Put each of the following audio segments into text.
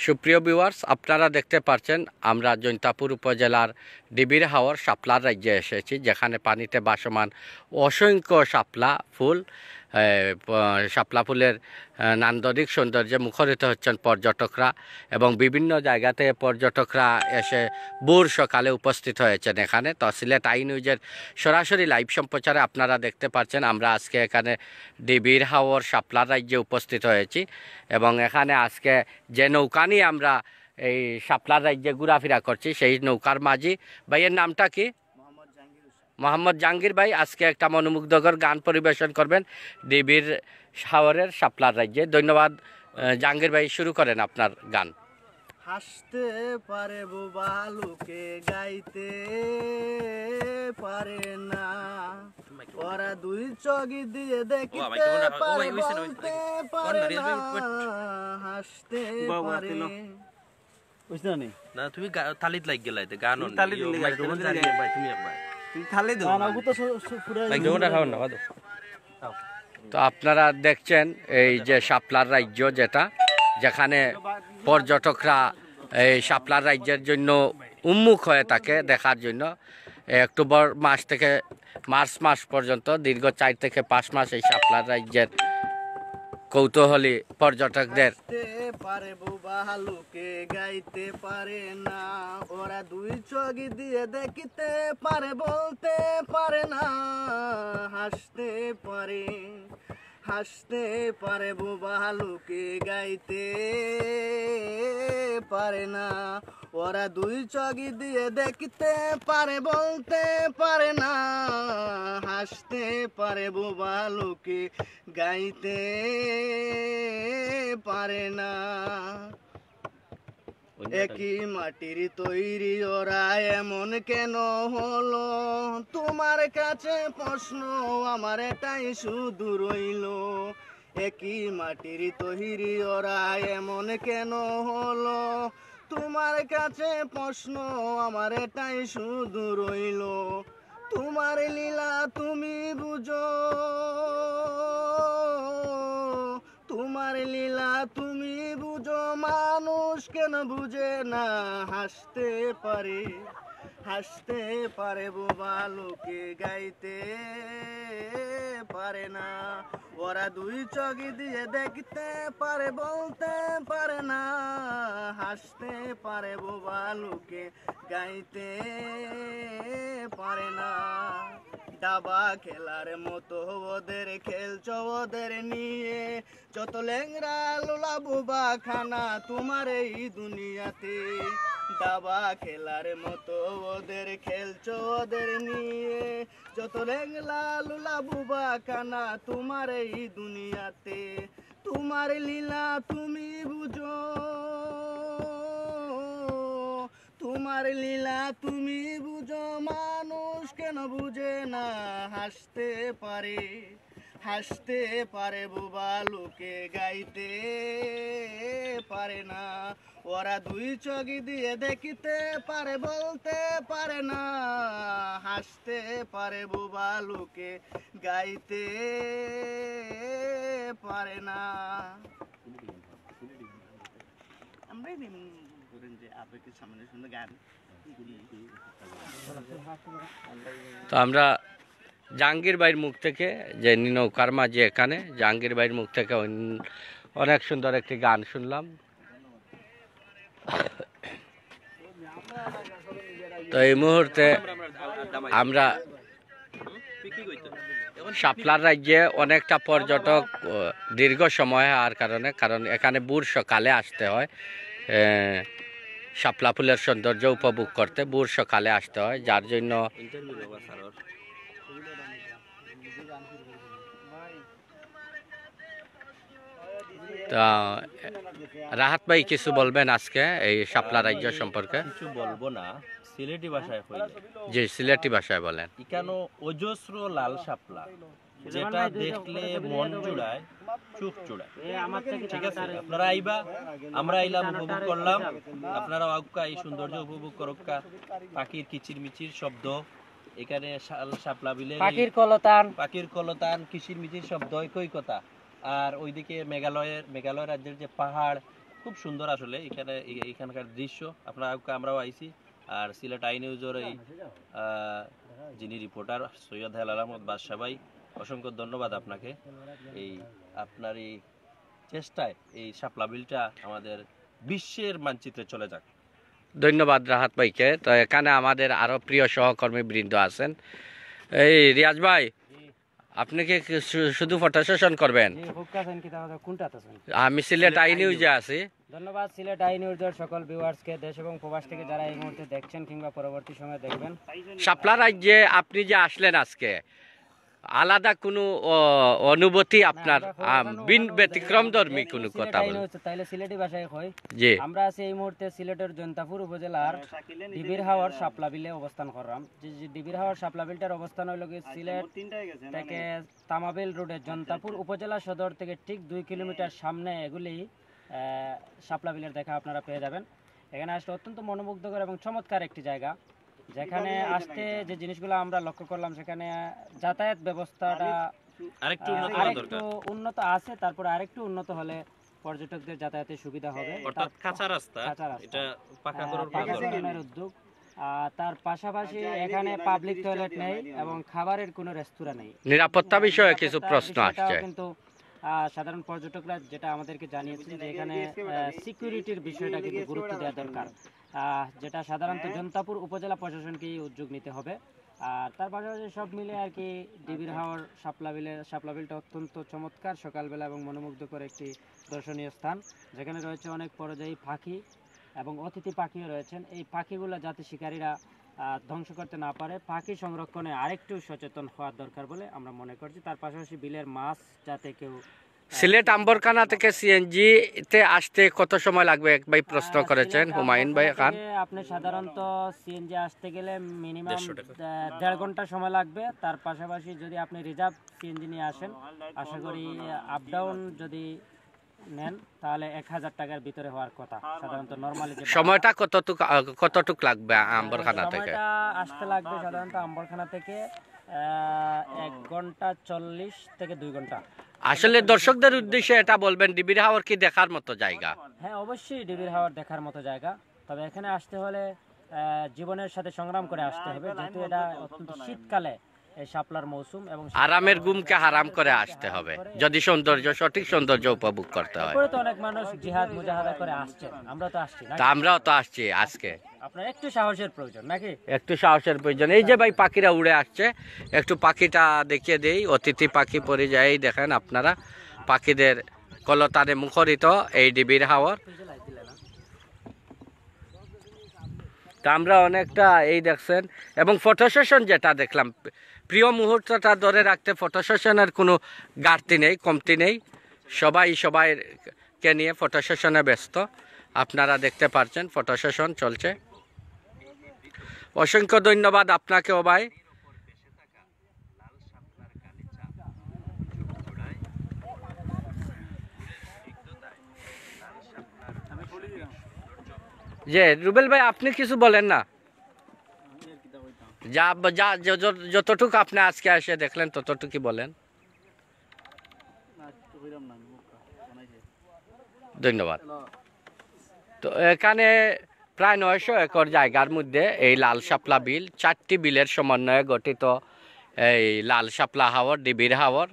সুপ্রিয় ভিউয়ার্স, আপনারা দেখতে পাচ্ছেন আমরা জৈন্তাপুর উপজেলার ডিবির হাওর শাপলার রাজ্যে এসেছি, যেখানে পানিতে ভাসমান অসংখ্য শাপলা ফুল। শাপলা ফুলের নান্দনিক সৌন্দর্যে মুখরিত হচ্ছেন পর্যটকরা, এবং বিভিন্ন জায়গাতে পর্যটকরা এসে ভোর সকালে উপস্থিত হয়েছেন এখানে। তো সিলেট আই নিউজের সরাসরি লাইভ সম্প্রচারে আপনারা দেখতে পাচ্ছেন আমরা আজকে এখানে ডিবির হাওর শাপলার রাজ্যে উপস্থিত হয়েছি, এবং এখানে আজকে যে নৌকা নিয়ে আমরা এই শাপলার রাজ্যে ঘোরাফেরা করছি, সেই নৌকার মাঝি ভাইয়ের নামটা কি? মোহাম্মদ জাহাঙ্গীর ভাই আজকে একটা মনোমুগ্ধকর গান পরিবেশন করবেন ডিবির হাওরের শাপলার রাজ্যে। ধন্যবাদ জাহাঙ্গীর ভাই, শুরু করেন আপনার গান। হাসতে পারে বোবা লোকে গাইতে পারে না, ওরা দুই চোখ দিয়ে দেখতে পারে বলতে পারে না, হাসতে পারে না। তুমি তালিত লাগ গেলাই গান তো আপনারা দেখছেন এই যে শাপলার রাজ্য, যেটা যেখানে পর্যটকরা এই শাপলার রাজ্যের জন্য উন্মুখ হয়ে থাকে দেখার জন্য। অক্টোবর মাস থেকে মার্চ মাস পর্যন্ত দীর্ঘ 4 থেকে 5 মাস এই শাপলার রাজ্যের কৌতূহলী পর্যটকদের পারে বোবা লোকে গাইতে পারে না, ওরা দুই চোখ দিয়ে দেখতে পারে বলতে পারে না, হাসতে পারে হাসতে পারে বোবা লোকে গাইতে পারে না, ওরা দুই চোখ দিয়ে দেখতে পারে বলতে পারে না, হাসতে পারে বোবা লোকে গাইতে পারে না। একই মাটির তৈরি ওরা এমন কেন হলো, তোমার কাছে প্রশ্ন আমার এটাই শুধু রইল। একই মাটির তৈরি ওরা এমন কেন হলো, তোমার কাছে প্রশ্ন আমার এটাই শুধু রইল। তোমার লীলা তুমি বুঝো, তোমার লীলা তুমি বুঝো, মানুষ কেন বুঝে না, হাসতে পারে হাসতে পারে বোবা লোকে গাইতে পারে না, ওরা দুই চোখ দিয়ে দেখতে পারে বলতে পারে না, হাসতে পারে বোবা লোকে গাইতে পারে না। দাবা খেলার মতো ওদের খেলছ ওদের নিয়ে, যত ল্যাংরা লোলা বোবা খানা তোমার এই দুনিয়াতে। দাবা খেলার মতো ওদের খেলছ ওদের নিয়ে, যত ল্যাংরা লোলা বোবা খানা তোমার এই দুনিয়াতে। তোমার লীলা তুমি বুঝো, তোমার লীলা তুমি বুঝো, মানুষ কেন বুঝে না, হাসতে পারে হাসতে পারে বোবা লোকে গাইতে পারে না, ওরা দুই চোখ দিয়ে দেখতে পারে বলতে পারে না, হাসতে পারে বোবা লোকে গাইতে পারে না। আমরা তো আমরা জাহাঙ্গীর ভাইয়ের মুখ থেকে, যে নৌকার মাঝে এখানে জাহাঙ্গীর ভাইয়ের মুখ থেকে অনেক সুন্দর একটি গান শুনলাম। তো এই মুহূর্তে আমরা শাপলার রাজ্যে অনেকটা পর্যটক দীর্ঘ সময় হওয়ার কারণ এখানে ভোর সকালে আসতে হয় শাপলা ফুলের সৌন্দর্য উপভোগ করতে। ভোর সকালে আসতে হয়, যার জন্য রাহাত ভাই কিছু বলবেন আজকে এই শাপলা রাজ্য সম্পর্কে? কিছু বলবো না, সিলেটি ভাষায় কইলে। জি, সিলেটি ভাষায় বলেন। এখানে অজস্র লাল শাপলা, যেটা দেখলে মন জুড়ায়, চোখ জুড়ায়। ঠিক আছে, আপনারা আইবা, আমরা আইলাম, উপভোগ করলাম, আপনারা আউকা এই সৌন্দর্য উপভোগ করুকা। পাখির কিচির মিচির শব্দ, এখানে শাপলা বিলে পাখির কলতান কিচির মিচির শব্দ, একই কথা। আর ওইদিকে মেঘালয় রাজ্যের যে পাহাড়, খুব সুন্দর আসলে এখানে এখানকার দৃশ্য। আপনারা আমরাও আইছি। আর সিলেট আই নিউজের এই যিনি রিপোর্টার সৈয়দ হেলাল আহমদ বাদশা ভাই, অসংখ্য ধন্যবাদ আপনাকে। এই আপনার এই চেষ্টায় এই শাপলা বিলটা আমাদের বিশ্বের মানচিত্রে চলে যাক। ধন্যবাদ রাহাত ভাইকে। তো এখানে আমাদের আরো প্রিয় সহকর্মী বৃন্দ আছেন। এই রিয়াজ ভাই, আপনি কি শুধু ফটো সেশন করবেন? আমি সিলেট আই নিউজে আছি। ধন্যবাদ সিলেট আই নিউজের সকল ভিউয়ার্সকে, দেশ এবং প্রবাস থেকে যারা এই মুহূর্তে দেখছেন কিংবা পরবর্তী সময়ে দেখবেন। শাপলা রাজ্যে আপনি যে আসলেন আজকে, আলাদা কোনো অনুভূতি আপনার ব্যতিক্রম ধর্মী কোনো কথা বলেন? তাইলে সিলেটি ভাষায় কই, জি, আমরা আছি এই মুহূর্তে সিলেটের জৈন্তাপুর উপজেলার ডিবির হাওয়ার শাপলা বিলে অবস্থান করলাম। যে ডিবির হাওয়ার শাপলা বিলটার অবস্থান হইল কি সিলেট থেকে তামাবিল রোডে জৈন্তাপুর উপজেলা সদর থেকে ঠিক 2 কিলোমিটার সামনে এগুলি শাপলা বিলের দেখা আপনারা পেয়ে যাবেন। এখানে আসলে অত্যন্ত মনোমুগ্ধকর এবং চমৎকার একটি জায়গা, যেখানে আসতে যে জিনিসগুলো আমরা লক্ষ্য করলাম, সেখানে যাতায়াত ব্যবস্থাটা আরেকটু উন্নত আছে। তারপরে আরেকটু উন্নত হলে পর্যটকদের যাতায়াতের সুবিধা হবে। অর্থাৎ কাঁচা রাস্তা, এটা পাকা করার উদ্যোগ। তার পাশাপাশি এখানে পাবলিক টয়লেট নেই এবং খাবারের কোনো রেস্তোরাঁ নেই। নিরাপত্তা বিষয়ে কিছু প্রশ্ন আসছে, কিন্তু সাধারণ পর্যটকরা যেটা আমাদেরকে জানিয়েছেন যে এখানে সিকিউরিটির বিষয়টা কিন্তু গুরুত্ব দেওয়া দরকার, যেটা সাধারণত জৈন্তাপুর উপজেলা প্রশাসনকে উদ্যোগ নিতে হবে। আর তার পাশাপাশি সব মিলে আর কি ডিবির হাওয়ার শাপলা বিলটা অত্যন্ত চমৎকার, সকালবেলা এবং মনোমুগ্ধকর একটি দর্শনীয় স্থান, যেখানে রয়েছে অনেক পরিযায়ী পাখি এবং অতিথি পাখিও রয়েছেন। এই পাখিগুলো যাতে শিকারীরা ধ্বংস করতে না পারে, পাখি সংরক্ষণে আরেকটু সচেতন হওয়ার দরকার বলে আমরা মনে করছি। তার পাশাপাশি বিলের মাছ যাতে কেউ সিলেট আম্বরখানা থেকে সিএনজি তে আসতে কত সময় লাগবে ভাই প্রশ্ন করেছেন হুমায়ুন ভাই খান। আপনি সাধারণত সিএনজি আসতে গেলে মিনিমাম 1.5 ঘন্টা সময় লাগবে। তার পাশাপাশি যদি আপনি রিজার্ভ সিএনজি নিয়ে আসেন, আশা করি আপ ডাউন যদি নেন তাহলে 1000 টাকার ভিতরে হওয়ার কথা। সাধারণত নরমালি সময়টা কতটুক লাগবে আম্বরখানা থেকে? সময়টা আসতে লাগবে সাধারণত আম্বরখানা থেকে 1 ঘন্টা 40 থেকে 2 ঘন্টা। আসলে দর্শকদের উদ্দেশ্যে এটা বলবেন, ডিবির হাওর কি দেখার মতো জায়গা? হ্যাঁ, অবশ্যই ডিবির হাওর দেখার মতো জায়গা। তবে এখানে আসতে হলে জীবনের সাথে সংগ্রাম করে আসতে হবে, যেহেতু এটা অত্যন্ত শীতকালে এই শাপলার মৌসুম এবং আরামের ঘুমকে হারাম করে আসতে হবে যদি সঠিক সৌন্দর্য উপভোগ করতে হয়। তারপরে তো অনেক মানুষ জিহাদ মুজাহাদা করে আসছে, আমরা তো আসছি না। তা আমরাও তো আসছি আজকে। আপনার একটু সাহসের প্রয়োজন নাকি? একটু সাহসের প্রয়োজন। এই যে ভাই পাখিরা উড়ে আসছে, একটু পাখিটা দেখিয়ে দেই। অতিথি পাখি পরিযায়ী দেখেন আপনারা, পাখিদের কলতানে মুখরিত এই ডিবির হাওর। তা আমরা অনেকটা এই দেখছেন, এবং ফটো সেশন যেটা দেখলাম, প্রিয় মুহূর্তটা ধরে রাখতে ফটো সেশনের কোনো ঘাটতি নেই, কমতি নেই। সবাইকে নিয়ে ফটো সেশনে ব্যস্ত। আপনারা দেখতে পাচ্ছেন ফটো সেশন চলছে। অসংখ্য ধন্যবাদ আপনাকেও ভাই। যে রুবেল ভাই, আপনি কিছু বলেন না? যতটুকু আপনি আজকে এসে দেখলেন ততটুকু বলেন। ধন্যবাদ। তো এখানে প্রায় 900 একর জায়গার মধ্যে এই লাল শাপলা বিল, 4টি বিলের সমন্বয়ে গঠিত এই লাল শাপলা হাওর, ডিবির হাওর,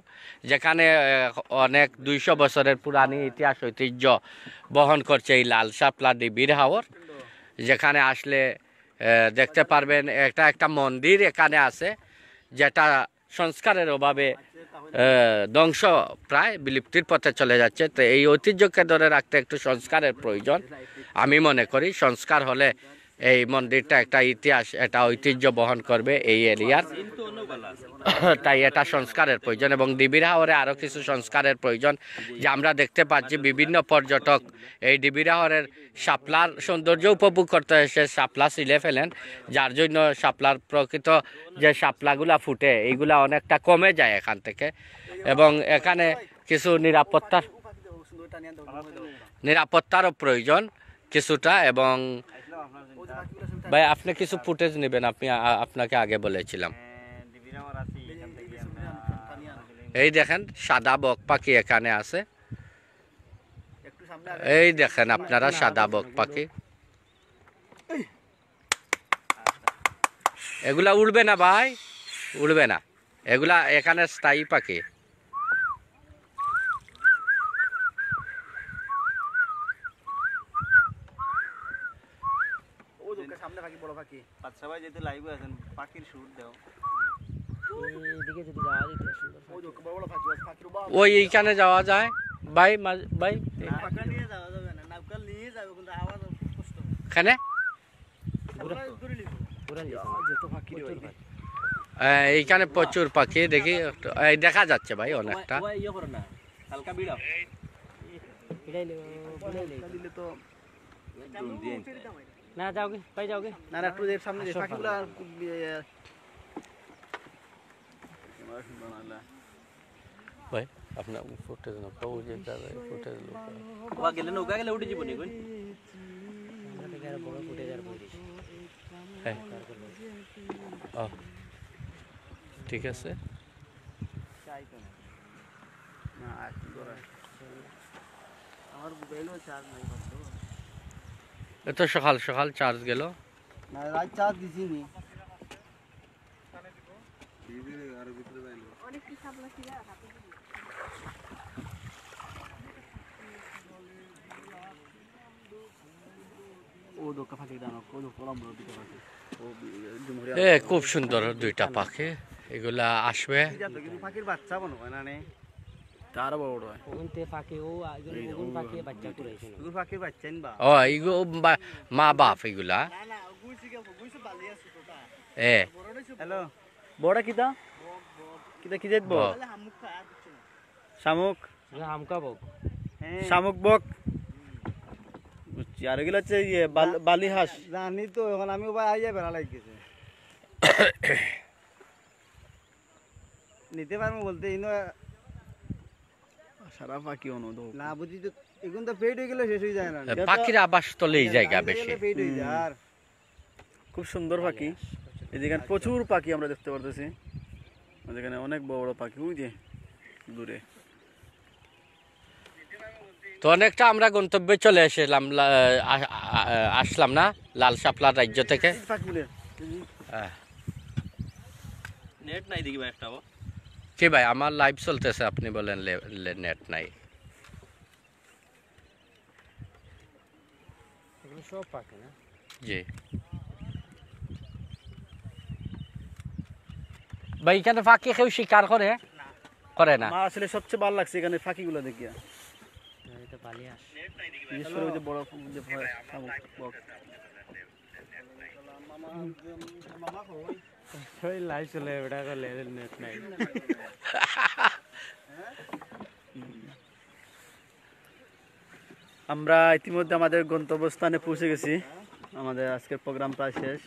যেখানে অনেক 200 বছরের পুরানি ইতিহাস ঐতিহ্য বহন করছে এই লাল শাপলা ডিবির হাওর। যেখানে আসলে দেখতে পারবেন একটা মন্দির এখানে আছে, যেটা সংস্কারের অভাবে ধ্বংস প্রায় বিলুপ্তির পথে চলে যাচ্ছে। তো এই ঐতিহ্যকে ধরে রাখতে একটু সংস্কারের প্রয়োজন আমি মনে করি। সংস্কার হলে এই মন্দিরটা একটা ইতিহাস, একটা ঐতিহ্য বহন করবে এই এরিয়ার। তাই এটা সংস্কারের প্রয়োজন, এবং ডিবির হাওরে আরও কিছু সংস্কারের প্রয়োজন। যে আমরা দেখতে পাচ্ছি বিভিন্ন পর্যটক এই ডিবির হাওরের শাপলার সৌন্দর্য উপভোগ করতে এসে শাপলা ছিলে ফেলেন, যার জন্য শাপলার প্রকৃত যে শাপলাগুলা ফুটে এইগুলা অনেকটা কমে যায় এখান থেকে। এবং এখানে কিছু নিরাপত্তারও প্রয়োজন কিছুটা। এবং ভাই আপনি কিছু ফুটেজ নেবেন, আপনাকে আগে বলেছিলাম। এই দেখেন সাদা বক পাখি এখানে আছে। এই দেখেন আপনারা সাদা বক পাখি, এগুলা উড়বে না ভাই, উড়বে না, এগুলা এখানে স্থায়ী পাখি। সামনে পাখি, বড় পাখি। আচ্ছা ভাই যেতে লাইভে আছেন পাখির শুট দাও। এইদিকে যদি যাওয়া যেত সুন্দর। ওই দেখো বড় বড় পাখি, পাখির বাবা। ওই এইখানে যাওয়া যায় ভাই, ভাই পাখা নিয়ে যাওয়া যাবে না, নাউকাল নিয়ে যাবে কিন্তু আওয়াজ খুব কষ্ট। এখানে দূরে লিখো। পুরান যত পাখি রে ভাই। এইখানে প্রচুর পাখি দেখি, এই দেখা যাচ্ছে ভাই অনেকটা। ওই ইয়ে করো না, হালকা বিড়াও। দিলে তো ড্রোন দিয়ে না যাওগে ভাই, যাওগে না না, একটু এর সামনে যে পাখিগুলো আর ভাই আপনার ফুটেজ না পাও যে যাবে ফুটেজ লোক ওয়া গেলে নৌকা গেলে উঠে যাবো নি কোন আমরা থেকে আর বড় ফুটে যার বই দিছি। হ্যাঁ ও ঠিক আছে। না কি করে আমার মোবাইলও চার্জ নাই বন্ধু। এত সকাল সকাল চার্জ গেল। না রাত চার্জ দিছি নি। ও দোকা ফাঁকি দাও, ও কলম বড় দিতে পারছে। ও এ খুব সুন্দর দুইটা পাখি, এগুলা আসবে। কিন্তু পাখির বাচ্চা মনে হয় না নে, তার বড় বড় হয়। ওগুনতে পাখি ও ওগুন পাখি বাচ্চা করেছে। ওগুলো পাখির বাচ্চা নিবা। ও এগুলো মা বাপ এগুলা। না না গুইছে কে গুইছে বালি আছে তোটা। এ হ্যালো বড় কিটা কিটা কি যাইব? বক। শামুক, হামকা বক। শামুক বক। বুঝছি, আর এগুলো হচ্ছে ইয়ে বালি হাঁস। জানি তো, এখন আমি ভাই আইয়া বেড়া লাগিয়েছে। নিতে পারবো বলতে ইনো সারা পাখি অনুদ না বুঝি তো, এখন তো পেট হয়ে গেলে শেষ হয়ে যায় না। পাখির আবাসস্থলে এই জায়গা বেশি। পেট হয়ে যায়। আর খুব সুন্দর পাখি, এই যেখানে প্রচুর পাখি আমরা দেখতে পারতেছি, যেখানে অনেক বড় বড় পাখি ওই যে দূরে। তো অনেকটা আমরা গন্তব্যে চলে এসেলাম, আসলাম না লাল শাপলার রাজ্য থেকে। নেট নাই দেখি ভাই একটা কি ভাই আমার লাইভ চলতেছে, আপনি বলেন নেট নাই। এগুলো সব পাখি না? জি ভাই, এখানে পাখি কেউ শিকার করে করে না? আমার আসলে সবচেয়ে ভালো লাগছে এখানে পাখিগুলো দেখিয়া। এটা বালি হাঁস। বিশেষ করে ওই যে বড় যে শামুক বক। ওই লাইভ চলে ওটা করলে নেট নাই। আমরা ইতিমধ্যে আমাদের গন্তব্যস্থানে পৌঁছে গেছি, আমাদের আজকের প্রোগ্রাম প্রায় শেষ।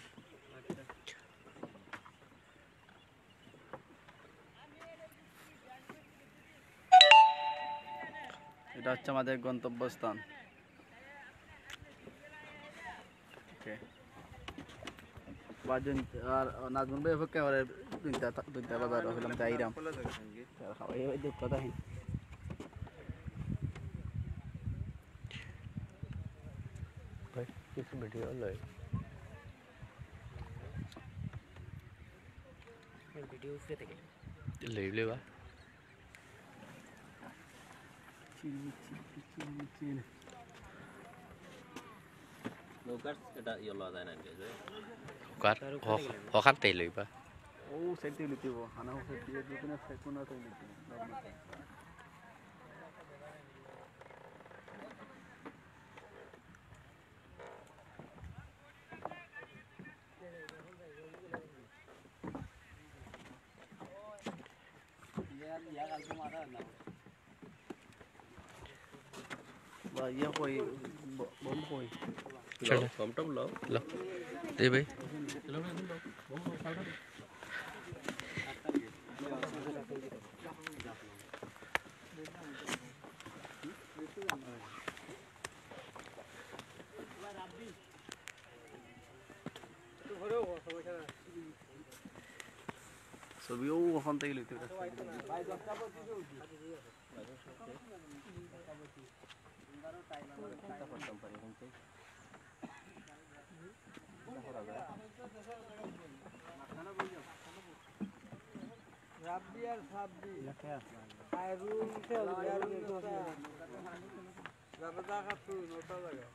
এটা হচ্ছে আমাদের গন্তব্যস্থান। আর নাজমুল ভাই অপেক্ষা করে দুইটা বাজার হইলাম যাইরাম কথা। কিছু ভিডিও লয় ভিডিও উপরে থেকে লই লইবা। নৌকার এটা ইয়ে লওয়া যায় না ওখানতেই লইবা। ও সাইড থেকে লিখিব হানা সাইড থেকে দুটো সাইড কোন থেকে লিখিব। ইয়া কই বম কই চলো কমটম লও লো দে ভাই। ছবিও ওখান থেকে লিখতে করতাম পারি এখন থেকে। করা যায়। রাব্বি আর সাব্বি লেখা আইরুন রাব্বি কাটু নটা লাগে